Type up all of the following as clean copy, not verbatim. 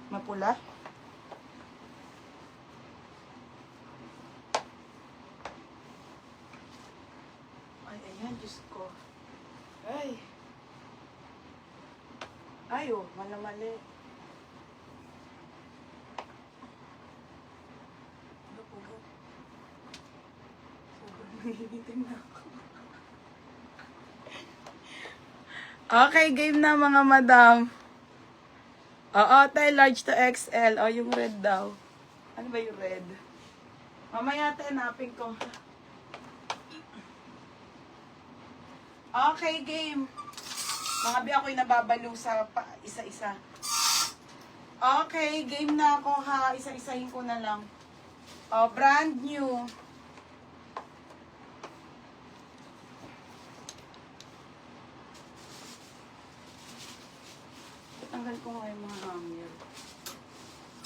Mapula. Ay, ayan, Diyos ko. Ay. Ay, oh, malamali. Nahihilitin na ako. Okay, game na mga madam. Oo, tayo large to XL. O, yung red daw. Ano ba yung red? Mamaya tayo, hanapin ko. Okay, game. Mga bi ako'y nababalo sa isa-isa. Okay, game na ako ha. Isa-isahin ko na lang. O, brand new. Tanggal ko nga yung mga hanger.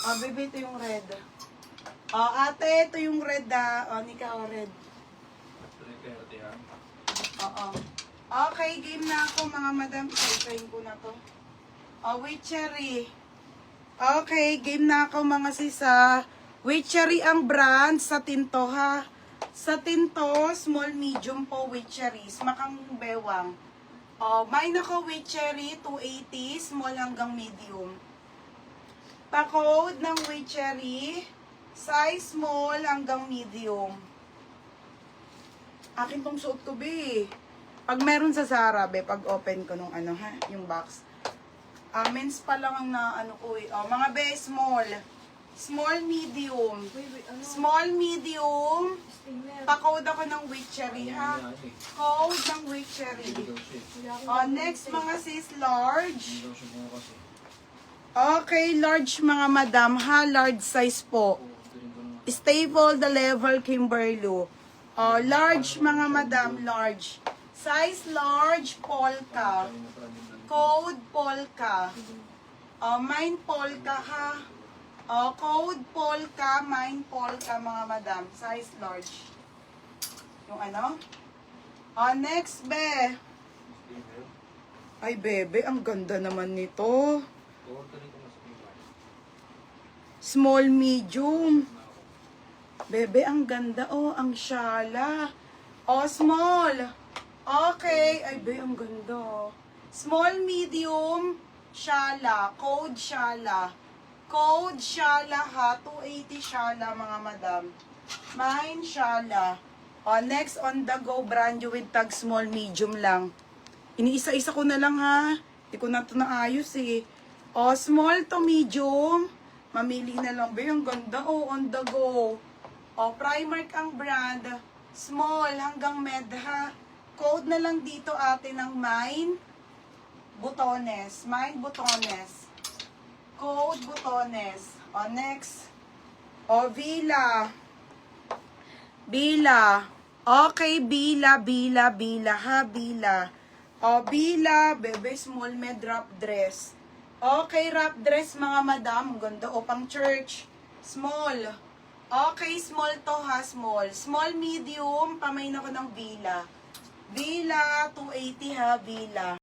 O, baby, ito yung red. O, ate, ito yung red ha. O, nika o red. Oo. Okay, game na ako mga madam. Isa-isahin ko na to. O, witchery. Okay, game na ako mga sisa. Witchery ang brand sa tinto ha. Sa tinto, small, medium po witcheries. Makang bewang. O, mine ako witchery, 280, small hanggang medium. Pa-code ng witchery, size small hanggang medium. Akin tong suot ko, be. Pag meron sa Zara, be, pag open ko nung ano ha, yung box. Men's pa lang ang na ano ko eh. Oh, mga be, small. Small, medium. Small, medium. Pa-code ako ng witchery, ha? Code ng witchery. Oh, next, mga sis, large. Okay, large mga madam, ha? Large size po. Stable, the level, Kimberly. Oh, large mga madam, large. Size large, polka. Code polka. Mine polka ha. Code polka, mine polka mga madam. Size large. Yung ano? Next be. Ay bebe, ang ganda naman nito. Small medium. Bebe, ang ganda. Oh, ang syala. Oh, small. Okay. Ay be, ang ganda. Small, medium, syala. Code syala. Code syala ha. 280 syala mga madam. Mine syala. Next on the go brand new with tag small, medium lang. Iniisa-isa ko na lang ha. Hindi ko na ito naayos eh. Small to medium. Mamili na lang ba? Ang ganda on the go. Primark ang brand. Small hanggang med ha. Code na lang dito ate ng mine. Butones. Mine butones. Code butones. Next. Villa. Bila. Okay, Bila ha, Bila. Bila, bebe, small med wrap dress. Okay, wrap dress mga madam. Ganda pang church. Small. Okay, small to ha, small. Small, medium, pamain ako ng Bila. Bila, 280 ha, Bila.